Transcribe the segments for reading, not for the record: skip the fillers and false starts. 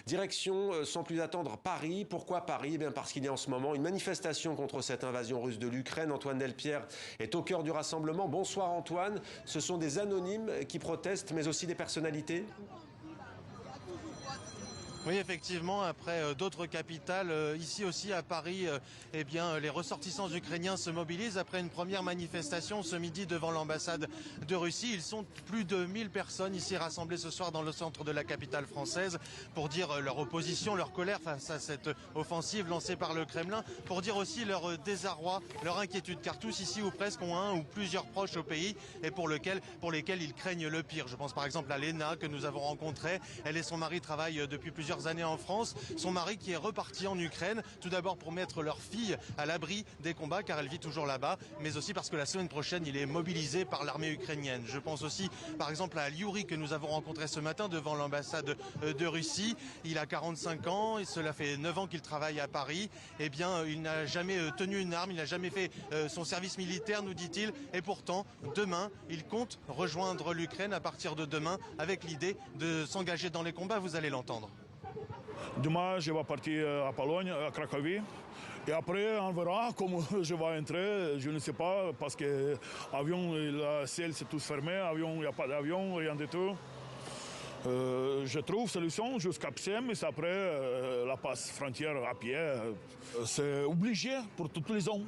Direction, sans plus attendre, Paris. Pourquoi Paris? Eh bien parce qu'il y a en ce moment une manifestation contre cette invasion russe de l'Ukraine. Antoine Delpierre est au cœur du rassemblement. Bonsoir Antoine. Ce sont des anonymes qui protestent, mais aussi des personnalités? Oui, effectivement, après d'autres capitales, ici aussi à Paris, eh bien, les ressortissants ukrainiens se mobilisent après une première manifestation ce midi devant l'ambassade de Russie. Ils sont plus de 1000 personnes ici rassemblées ce soir dans le centre de la capitale française pour dire leur opposition, leur colère face à cette offensive lancée par le Kremlin, pour dire aussi leur désarroi, leur inquiétude, car tous ici ou presque ont un ou plusieurs proches au pays et pour lesquels ils craignent le pire. Je pense par exemple à Léna que nous avons rencontrée. Elle et son mari travaillent depuis plusieurs années en France. Son mari qui est reparti en Ukraine, tout d'abord pour mettre leur fille à l'abri des combats car elle vit toujours là-bas, mais aussi parce que la semaine prochaine il est mobilisé par l'armée ukrainienne. Je pense aussi par exemple à Yuri que nous avons rencontré ce matin devant l'ambassade de Russie. Il a 45 ans et cela fait 9 ans qu'il travaille à Paris. Eh bien, il n'a jamais tenu une arme, il n'a jamais fait son service militaire, nous dit-il, et pourtant demain il compte rejoindre l'Ukraine à partir de demain avec l'idée de s'engager dans les combats. Vous allez l'entendre. Demain, je vais partir à Pologne, à Cracovie. Et après, on verra comment je vais entrer. Je ne sais pas, parce que l'avion, le ciel, c'est tout fermé. Il n'y a pas d'avion, rien du tout. Je trouve solution jusqu'à Psem, et après, la passe frontière à pied. C'est obligé pour tous les hommes.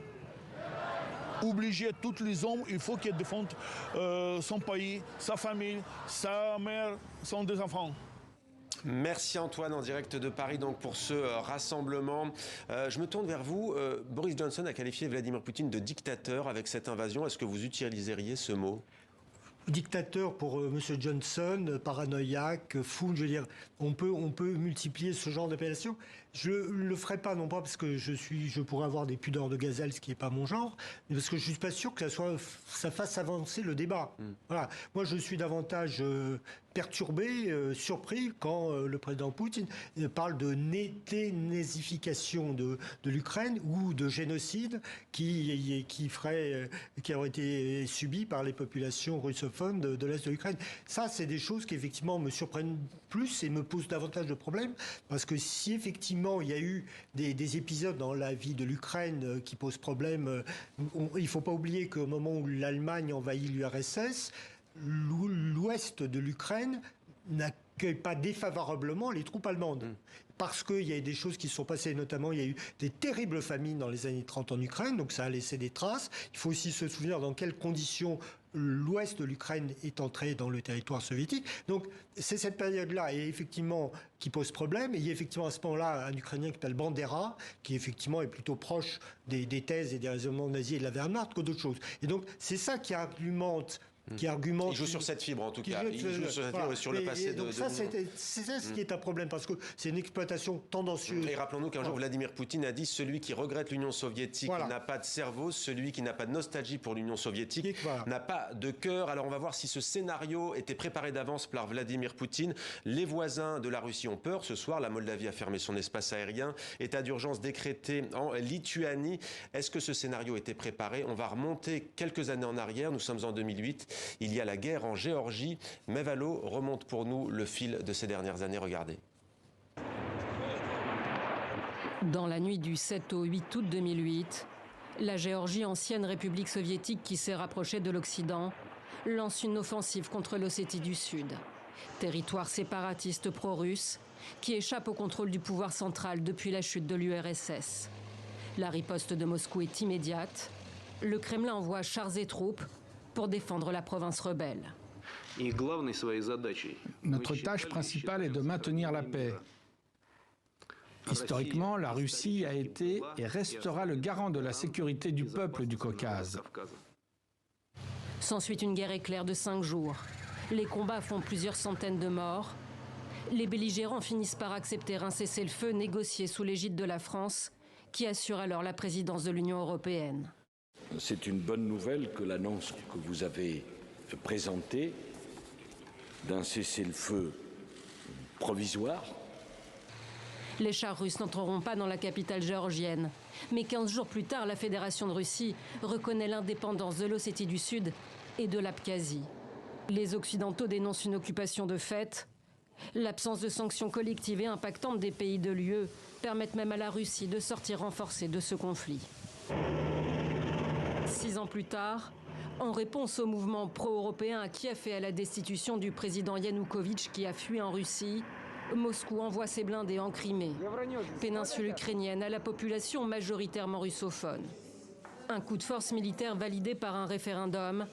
Obligé, tous les hommes, il faut qu'ils défendent son pays, sa famille, sa mère, son des enfants. Merci Antoine, en direct de Paris donc pour ce rassemblement. Je me tourne vers vous. Boris Johnson a qualifié Vladimir Poutine de dictateur avec cette invasion. Est-ce que vous utiliseriez ce mot? Dictateur pour M. Johnson, paranoïaque, fou, je veux dire, on peut multiplier ce genre d'appellation. Je le ferai pas, non pas parce que je pourrais avoir des pudeurs de gazelle, ce qui n'est pas mon genre, mais parce que je suis pas sûr que ça fasse avancer le débat. Voilà. Moi, je suis davantage perturbé, surpris quand le président Poutine parle de dénazification de l'Ukraine ou de génocide qui aurait été subi par les populations russophones de l'Est de l'Ukraine. Ça, c'est des choses qui, effectivement, me surprennent plus et me posent davantage de problèmes, parce que si, effectivement, il y a eu des épisodes dans la vie de l'Ukraine qui posent problème, il ne faut pas oublier qu'au moment où l'Allemagne envahit l'URSS, l'ouest de l'Ukraine n'accueille pas défavorablement les troupes allemandes. Parce qu'il y a des choses qui se sont passées, notamment il y a eu des terribles famines dans les années 30 en Ukraine, donc ça a laissé des traces. Il faut aussi se souvenir dans quelles conditions l'ouest de l'Ukraine est entré dans le territoire soviétique. Donc c'est cette période-là, et effectivement, qui pose problème. Et il y a effectivement à ce moment-là un Ukrainien qui s'appelle Bandera, qui effectivement est plutôt proche des thèses et des raisonnements nazis et de la Wehrmacht que d'autres choses. Et donc c'est ça qui argumente. Il joue sur cette fibre en tout cas. Il joue sur cette fibre, sur le passé donc ça, c'est ça ce qui est un problème, parce que c'est une exploitation tendancieuse. Et rappelons-nous qu'un jour Vladimir Poutine a dit: celui qui regrette l'Union soviétique n'a pas de cerveau, celui qui n'a pas de nostalgie pour l'Union soviétique n'a pas de cœur. Alors on va voir si ce scénario était préparé d'avance par Vladimir Poutine. Les voisins de la Russie ont peur. Ce soir, la Moldavie a fermé son espace aérien. État d'urgence décrété en Lituanie. Est-ce que ce scénario était préparé? On va remonter quelques années en arrière. Nous sommes en 2008. Il y a la guerre en Géorgie. Mevalo remonte pour nous le fil de ces dernières années. Regardez. Dans la nuit du 7 au 8 août 2008, la Géorgie, ancienne république soviétique qui s'est rapprochée de l'Occident, lance une offensive contre l'Ossétie du Sud, territoire séparatiste pro-russe qui échappe au contrôle du pouvoir central depuis la chute de l'URSS. La riposte de Moscou est immédiate. Le Kremlin envoie chars et troupes pour défendre la province rebelle. Notre tâche principale est de maintenir la paix. Historiquement, la Russie a été et restera le garant de la sécurité du peuple du Caucase. S'ensuit une guerre éclair de 5 jours. Les combats font plusieurs centaines de morts. Les belligérants finissent par accepter un cessez-le-feu négocié sous l'égide de la France, qui assure alors la présidence de l'Union européenne. C'est une bonne nouvelle que l'annonce que vous avez présentée d'un cessez-le-feu provisoire. Les chars russes n'entreront pas dans la capitale géorgienne. Mais 15 jours plus tard, la Fédération de Russie reconnaît l'indépendance de l'Ossétie du Sud et de l'Abkhazie. Les Occidentaux dénoncent une occupation de fait. L'absence de sanctions collectives et impactantes des pays de l'UE permettent même à la Russie de sortir renforcée de ce conflit. 6 ans plus tard, en réponse au mouvement pro-européen à Kiev et à la destitution du président Yanukovych qui a fui en Russie, Moscou envoie ses blindés en Crimée, péninsule ukrainienne à la population majoritairement russophone. Un coup de force militaire validé par un référendum.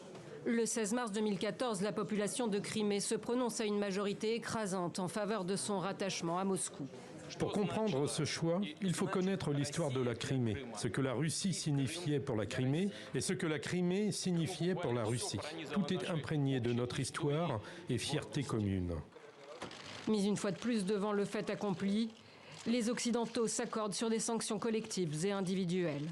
Le 16 mars 2014, la population de Crimée se prononce à une majorité écrasante en faveur de son rattachement à Moscou. Pour comprendre ce choix, il faut connaître l'histoire de la Crimée, ce que la Russie signifiait pour la Crimée et ce que la Crimée signifiait pour la Russie. Tout est imprégné de notre histoire et fierté commune. Mais une fois de plus, devant le fait accompli, les Occidentaux s'accordent sur des sanctions collectives et individuelles.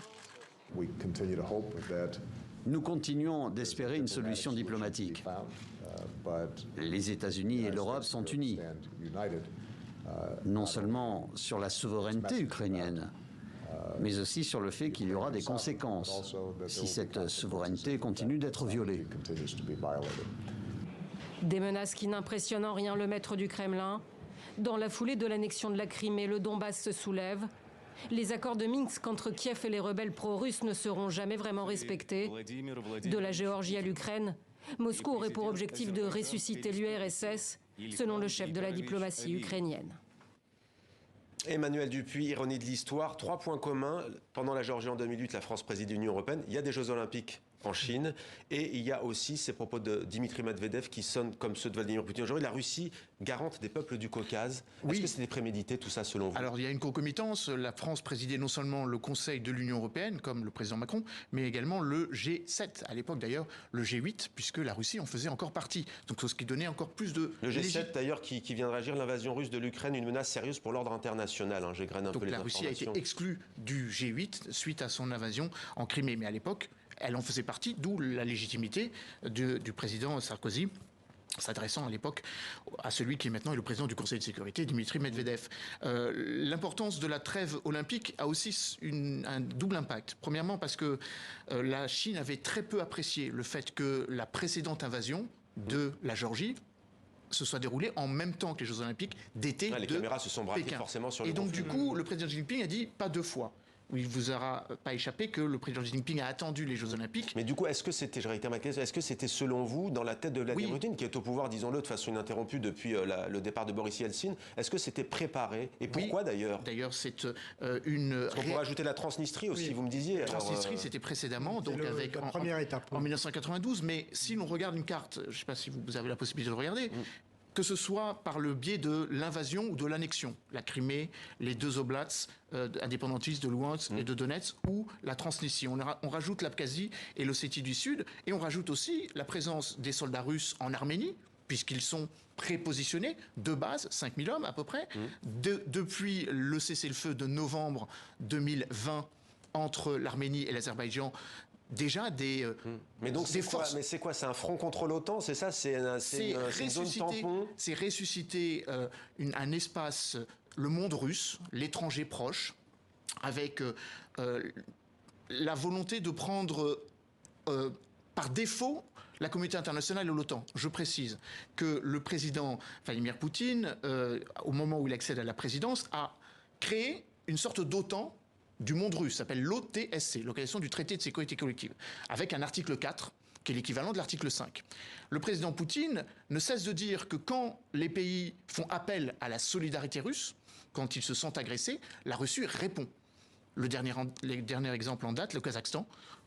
Nous continuons d'espérer une solution diplomatique. Les États-Unis et l'Europe sont unis, non seulement sur la souveraineté ukrainienne, mais aussi sur le fait qu'il y aura des conséquences si cette souveraineté continue d'être violée. Des menaces qui n'impressionnent en rien le maître du Kremlin. Dans la foulée de l'annexion de la Crimée, le Donbass se soulève. Les accords de Minsk entre Kiev et les rebelles pro-russes ne seront jamais vraiment respectés. De la Géorgie à l'Ukraine, Moscou aurait pour objectif de ressusciter l'URSS, selon le chef de la diplomatie ukrainienne. Emmanuel Dupuis, ironie de l'histoire, 3 points communs. Pendant la Géorgie en 2008, la France préside l'Union européenne. Il y a des Jeux Olympiques en Chine. Et il y a aussi ces propos de Dimitri Medvedev qui sonnent comme ceux de Vladimir Poutine aujourd'hui. La Russie, garante des peuples du Caucase. Est-ce que c'était prémédité tout ça selon vous? Alors il y a une concomitance. La France présidait non seulement le Conseil de l'Union européenne, comme le président Macron, mais également le G7. À l'époque d'ailleurs, le G8, puisque la Russie en faisait encore partie. Donc ce qui donnait encore plus de... Le G7 d'ailleurs qui vient de réagir, l'invasion russe de l'Ukraine, une menace sérieuse pour l'ordre international. J'égrène un peu les informations. Donc la Russie a été exclue du G8 suite à son invasion en Crimée. Mais à l'époque, elle en faisait partie, d'où la légitimité du président Sarkozy, s'adressant à l'époque à celui qui maintenant est le président du Conseil de sécurité, Dimitri Medvedev. L'importance de la trêve olympique a aussi un double impact. Premièrement parce que la Chine avait très peu apprécié le fait que la précédente invasion de la Géorgie se soit déroulée en même temps que les Jeux Olympiques d'été de Pékin. Les caméras se sont braquées forcément sur le conflit. Et donc du coup, le président Xi Jinping a dit pas 2 fois. Il ne vous aura pas échappé que le président Xi Jinping a attendu les Jeux Olympiques. Mais du coup, est-ce que c'était selon vous, dans la tête de Vladimir Poutine, qui est au pouvoir, disons-le, de façon ininterrompue depuis le départ de Boris Yeltsin, est-ce que c'était préparé? Et pourquoi d'ailleurs? D'ailleurs, c'est une... On pourrait ajouter la Transnistrie aussi, vous me disiez. La Transnistrie, c'était précédemment, donc avec la première étape. En 1992. Mais si l'on regarde une carte, je ne sais pas si vous avez la possibilité de le regarder, que ce soit par le biais de l'invasion ou de l'annexion, la Crimée, les 2 oblats indépendantistes de Louhansk et de Donetsk, ou la Transnistrie. On rajoute l'Abkhazie et l'Ossétie du Sud, et on rajoute aussi la présence des soldats russes en Arménie, puisqu'ils sont prépositionnés de base, 5000 hommes à peu près, depuis le cessez-le-feu de novembre 2020 entre l'Arménie et l'Azerbaïdjan. Déjà des mais donc c'est quoi? Mais c'est quoi? C'est un front contre l'OTAN? C'est ça? C'est une zone tampon? C'est ressusciter un espace, le monde russe, l'étranger proche, avec la volonté de prendre par défaut la communauté internationale et l'OTAN. Je précise que le président Vladimir Poutine, au moment où il accède à la présidence, a créé une sorte d'OTAN du monde russe, s'appelle l'OTSC, l'Organisation du traité de sécurité collective, avec un article 4, qui est l'équivalent de l'article 5. Le président Poutine ne cesse de dire que quand les pays font appel à la solidarité russe, quand ils se sentent agressés, la Russie répond. Le dernier exemple en date, le Kazakhstan,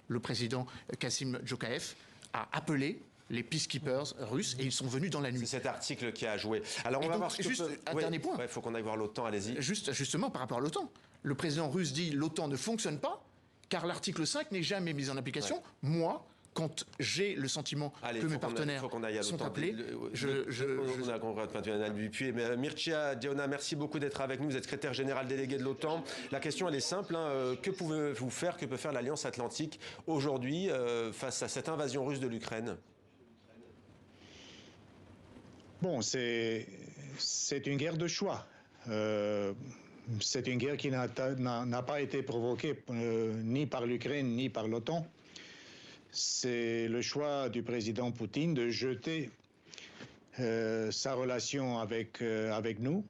le président Kassim Djokaev a appelé les peacekeepers russes et ils sont venus dans la nuit. C'est cet article qui a joué. Alors on va voir juste un dernier point. Il faut qu'on aille voir l'OTAN, allez-y. Justement par rapport à l'OTAN. Le président russe dit l'OTAN ne fonctionne pas car l'article 5 n'est jamais mis en application. Moi, quand j'ai le sentiment que mes partenaires sont appelés, on a compris. Mircea Diona, merci beaucoup d'être avec nous. Vous êtes secrétaire général délégué de l'OTAN. La question, elle est simple. Que pouvez-vous faire, que peut faire l'Alliance Atlantique aujourd'hui face à cette invasion russe de l'Ukraine? Bon, c'est une guerre de choix. C'est une guerre qui n'a pas été provoquée ni par l'Ukraine ni par l'OTAN. C'est le choix du président Poutine de jeter sa relation avec nous,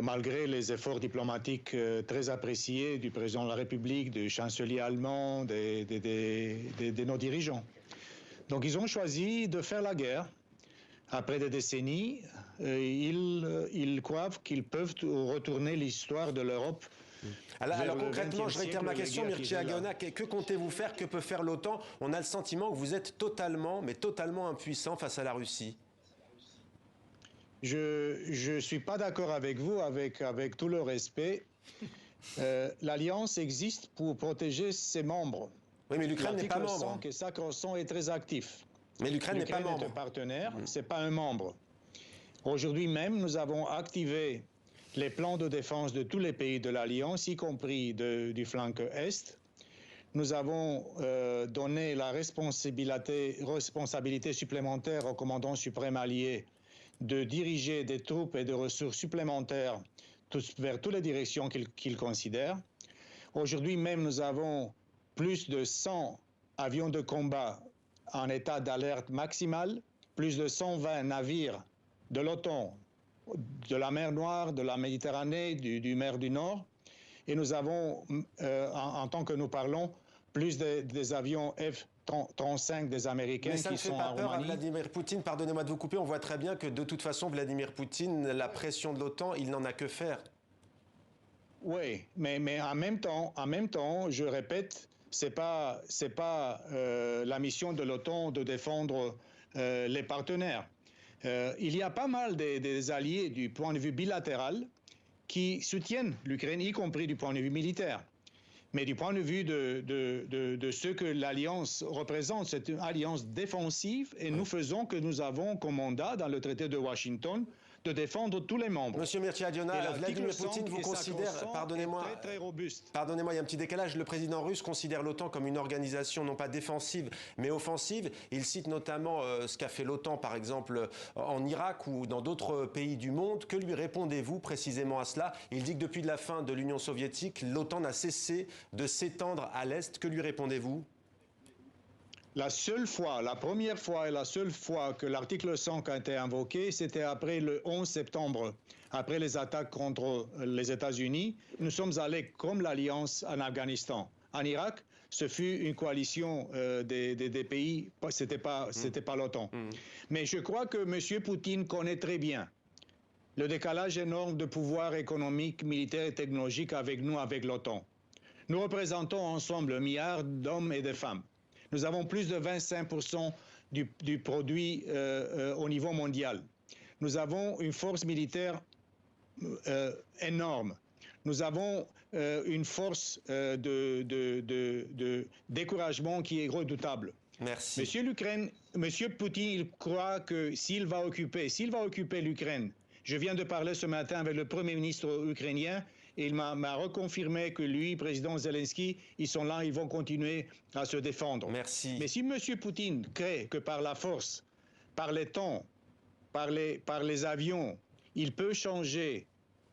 malgré les efforts diplomatiques très appréciés du président de la République, du chancelier allemand, de nos dirigeants. Donc ils ont choisi de faire la guerre. Après des décennies, ils croient qu'ils peuvent retourner l'histoire de l'Europe. Alors concrètement, je réitère ma question, Mircea Geona, que comptez-vous faire? Que peut faire l'OTAN? On a le sentiment que vous êtes totalement impuissant face à la Russie. Je ne suis pas d'accord avec vous, avec tout le respect. L'Alliance existe pour protéger ses membres. Oui, mais l'Ukraine n'est pas membre. L'article 100 qui est sacro-saint est très actif. Mais l'Ukraine n'est pas membre. L'Ukraine est un partenaire, ce n'est pas un membre. Aujourd'hui même, nous avons activé les plans de défense de tous les pays de l'Alliance, y compris du flanc Est. Nous avons donné la responsabilité supplémentaire au commandant suprême allié de diriger des troupes et des ressources supplémentaires vers toutes les directions qu'il considère. Aujourd'hui même, nous avons plus de 100 avions de combat en état d'alerte maximale, plus de 120 navires de l'OTAN, de la mer Noire, de la Méditerranée, du mer du Nord. Et nous avons, en tant que nous parlons, plus des avions F-35 des Américains qui sont en Roumanie. Mais ça ne fait pas peur à Vladimir Poutine, pardonnez-moi de vous couper, on voit très bien que de toute façon, Vladimir Poutine, la pression de l'OTAN, il n'en a que faire. Oui, mais en même temps, je répète, c'est pas la mission de l'OTAN de défendre les partenaires. Il y a pas mal des alliés du point de vue bilatéral qui soutiennent l'Ukraine, y compris du point de vue militaire. Mais du point de vue de ce que l'Alliance représente, c'est une alliance défensive et nous faisons que nous avons comme mandat dans le traité de Washington de défendre tous les membres. Monsieur Mircea Geona, Vladimir Poutine vous considère, pardonnez-moi, il y a un petit décalage, le président russe considère l'OTAN comme une organisation non pas défensive mais offensive. Il cite notamment ce qu'a fait l'OTAN par exemple en Irak ou dans d'autres pays du monde. Que lui répondez-vous précisément à cela? Il dit que depuis la fin de l'Union soviétique, l'OTAN n'a cessé de s'étendre à l'Est. Que lui répondez-vous? La première fois et la seule fois que l'article 100 a été invoqué, c'était après le 11 septembre, après les attaques contre les États-Unis. Nous sommes allés comme l'Alliance en Afghanistan. En Irak, ce fut une coalition des pays, c'était pas l'OTAN. Mais je crois que M. Poutine connaît très bien le décalage énorme de pouvoir économique, militaire et technologique avec nous, avec l'OTAN. Nous représentons ensemble 1 milliard d'hommes et de femmes. Nous avons plus de 25% du produit au niveau mondial. Nous avons une force militaire énorme. Nous avons une force de découragement qui est redoutable. Merci. Monsieur Poutine, il croit que s'il va occuper l'Ukraine, je viens de parler ce matin avec le Premier ministre ukrainien, et il m'a reconfirmé que lui, président Zelensky, ils sont là, ils vont continuer à se défendre. Merci. Mais si M. Poutine crée que par la force, par les temps, par les avions, il peut changer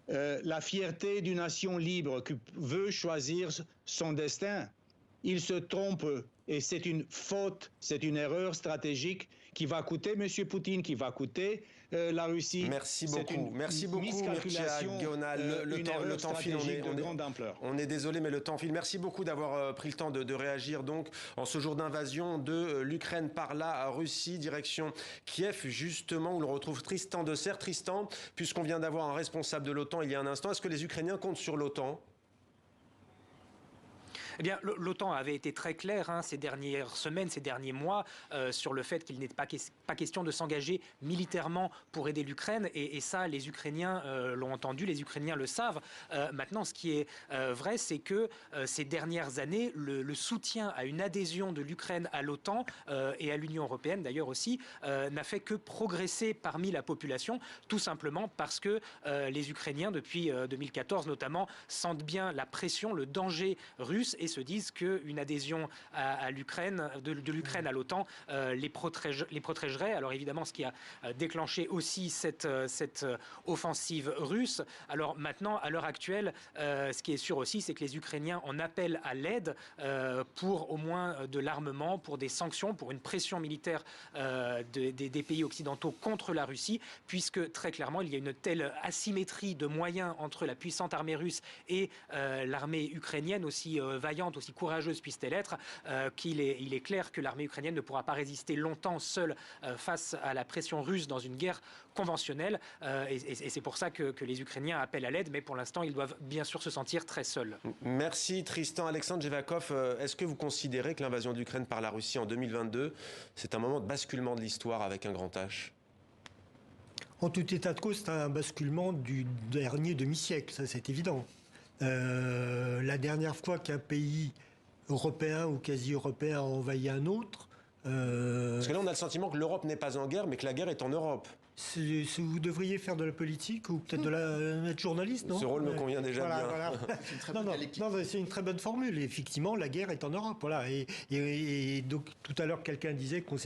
la fierté d'une nation libre qui veut choisir son destin, il se trompe et c'est une faute, c'est une erreur stratégique qui va coûter M. Poutine, qui va coûter la Russie. Merci beaucoup, Mircea Geona. Le temps file, on est désolé, mais le temps file. Merci beaucoup d'avoir pris le temps de réagir donc en ce jour d'invasion de l'Ukraine par la Russie, direction Kiev, justement, où l'on retrouve Tristan Desserres. Tristan, puisqu'on vient d'avoir un responsable de l'OTAN il y a un instant, est-ce que les Ukrainiens comptent sur l'OTAN ? Eh bien, l'OTAN avait été très clair ces dernières semaines, ces derniers mois, sur le fait qu'il n'était pas question de s'engager militairement pour aider l'Ukraine. Et ça, les Ukrainiens l'ont entendu, les Ukrainiens le savent. Maintenant, ce qui est vrai, c'est que ces dernières années, le soutien à une adhésion de l'Ukraine à l'OTAN et à l'Union européenne, d'ailleurs aussi, n'a fait que progresser parmi la population, tout simplement parce que les Ukrainiens, depuis 2014 notamment, sentent bien la pression, le danger russe et se disent qu'une adhésion à l'Ukraine, de l'Ukraine à l'OTAN, les protégerait. Alors évidemment, ce qui a déclenché aussi cette offensive russe. Alors maintenant, à l'heure actuelle, ce qui est sûr aussi, c'est que les Ukrainiens en appellent à l'aide pour au moins de l'armement, pour des sanctions, pour une pression militaire des pays occidentaux contre la Russie, puisque très clairement, il y a une telle asymétrie de moyens entre la puissante armée russe et l'armée ukrainienne, aussi vaillante, aussi courageuse puisse-t-elle être, qu'il est clair que l'armée ukrainienne ne pourra pas résister longtemps seule face à la pression russe dans une guerre conventionnelle. Et c'est pour ça que les Ukrainiens appellent à l'aide, mais pour l'instant, ils doivent bien sûr se sentir très seuls. Merci Tristan. Alexandre Jevakov, est-ce que vous considérez que l'invasion de l'Ukraine par la Russie en 2022, c'est un moment de basculement de l'histoire avec un grand H? En tout état de cause, c'est un basculement du dernier demi-siècle, ça c'est évident. La dernière fois qu'un pays européen ou quasi-européen a envahi un autre... Parce que là, on a le sentiment que l'Europe n'est pas en guerre, mais que la guerre est en Europe. Vous devriez faire de la politique ou peut-être être journaliste, non? Ce rôle me convient déjà bien. Voilà. C'est une très bonne formule. Effectivement, la guerre est en Europe. Voilà. Et donc, tout à l'heure, quelqu'un disait qu'on ne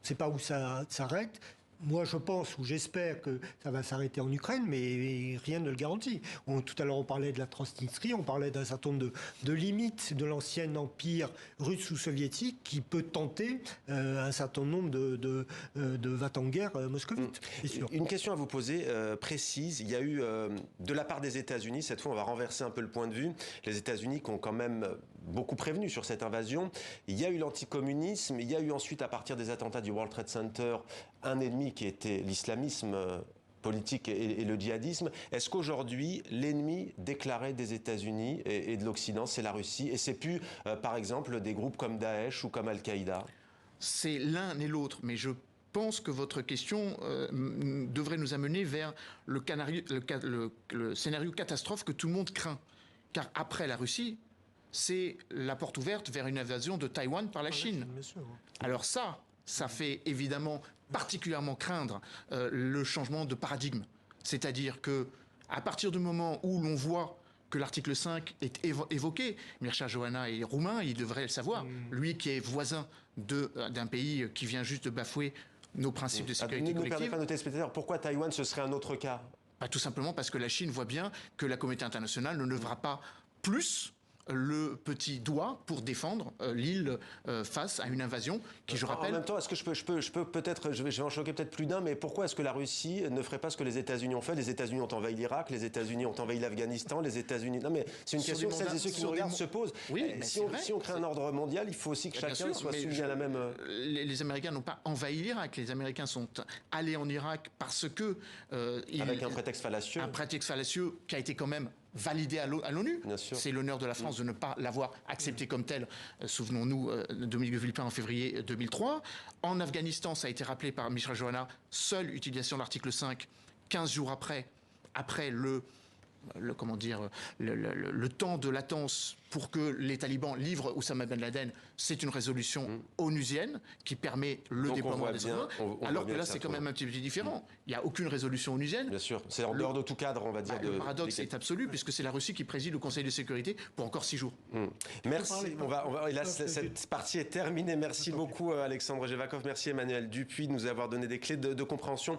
sait pas où ça s'arrête. Moi, je pense ou j'espère que ça va s'arrêter en Ukraine, mais rien ne le garantit. Tout à l'heure, on parlait de la Transnistrie, on parlait d'un certain nombre de limites de l'ancien empire russe ou soviétique qui peut tenter un certain nombre de va-t-en-guerre moscovites. Une question à vous poser précise. Il y a eu, de la part des États-Unis, cette fois on va renverser un peu le point de vue, les États-Unis qui ont quand même beaucoup prévenu sur cette invasion. Il y a eu l'anticommunisme, il y a eu ensuite, à partir des attentats du World Trade Center, un ennemi qui était l'islamisme politique et le djihadisme. Est-ce qu'aujourd'hui, l'ennemi déclaré des États-Unis et de l'Occident, c'est la Russie, et c'est plus, par exemple, des groupes comme Daesh ou comme Al-Qaïda? C'est l'un et l'autre, mais je pense que votre question devrait nous amener vers le scénario catastrophe que tout le monde craint. Car après la Russie, c'est la porte ouverte vers une invasion de Taïwan par la Chine. Alors ça fait évidemment particulièrement craindre le changement de paradigme. C'est-à-dire que à partir du moment où l'on voit que l'article 5 est évoqué, Mircea Joana est roumain, il devrait le savoir, lui qui est voisin d'un pays qui vient juste de bafouer nos principes de sécurité collective. Ne perdez pas nos téléspectateurs, pourquoi Taïwan ce serait un autre cas? Tout simplement parce que la Chine voit bien que la communauté internationale ne lèvera pas plus le petit doigt pour défendre l'île face à une invasion qui, je rappelle... En même temps, est-ce que je peux peut-être, je vais en choquer peut-être plus d'un, mais pourquoi est-ce que la Russie ne ferait pas ce que les États-Unis ont fait? Les États-Unis ont envahi l'Irak, les États-Unis ont envahi l'Afghanistan, les États-Unis... Non mais c'est une question que celles et ceux qui nous regardent se posent. Oui, si on crée un ordre mondial, il faut aussi que chacun soit soumis à la même... Les Américains n'ont pas envahi l'Irak. Les Américains sont allés en Irak parce que... avec un prétexte fallacieux. Un prétexte fallacieux qui a été quand même validé à l'ONU. C'est l'honneur de la France de ne pas l'avoir accepté comme tel. Souvenons-nous de Dominique de Villepin en février 2003. En Afghanistan, ça a été rappelé par Mircea Joana, seule utilisation de l'article 5, 15 jours après le temps de latence pour que les talibans livrent Oussama Ben Laden, c'est une résolution onusienne qui permet le déploiement des armes. Alors que là, c'est quand même un petit peu différent. Il n'y a aucune résolution onusienne. Bien sûr, c'est en dehors de tout cadre, on va dire. Le paradoxe est absolu, puisque c'est la Russie qui préside le Conseil de sécurité pour encore 6 jours. Merci. Là, cette partie est terminée. Merci beaucoup, Alexandre Jevakov. Merci, Emmanuel Dupuis, de nous avoir donné des clés de compréhension